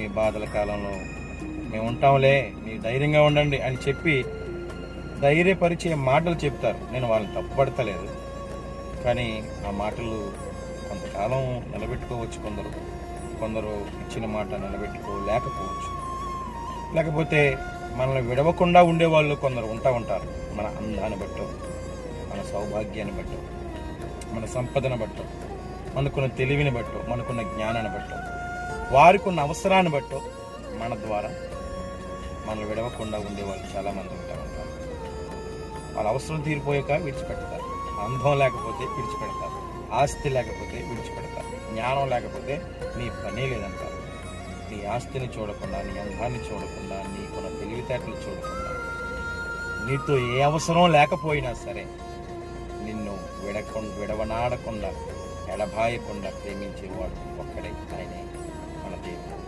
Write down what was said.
మీ బాధల కాలంలో మేము ఉంటాంలే, మీరు ధైర్యంగా ఉండండి అని చెప్పి ధైర్యపరిచే మాటలు చెప్తారు. నేను వాళ్ళని తప్పుపడతలేదు, కానీ ఆ మాటలు కొంతకాలం నిలబెట్టుకోవచ్చు. కొందరు ఇచ్చిన మాట నిలబెట్టుకోలేకపోవచ్చు. లేకపోతే మనల్ని విడవకుండా ఉండేవాళ్ళు కొందరు ఉంటారు. మన అందాన్ని బట్టో, మన సౌభాగ్యాన్ని బట్టో, మన సంపదను బట్టో, మనకున్న తెలివిని బట్టో, మనకున్న జ్ఞానాన్ని బట్టో, వారికి ఉన్న అవసరాన్ని బట్టో మన ద్వారా మనల్ని విడవకుండా ఉండేవాళ్ళు చాలామంది ఉంటారు. వాళ్ళ అవసరం తీరిపోయాక విడిచిపెడతారు. అందం లేకపోతే విడిచిపెడతారు, ఆస్తి లేకపోతే విడిచిపెడతారు, జ్ఞానం లేకపోతే నీ పనే లేదంటారు. నీ ఆస్తిని చూడకుండా, నీ అందాన్ని చూడకుండా, నీకున్న తెలివితేటలు చూడకుండా, నీతో ఏ అవసరం లేకపోయినా సరే నిన్ను విడవనాడకుండా, ఎడబాయకుండా ప్రేమించేవాడు ఒక్కడే, ఆయనే మన దేవుడు.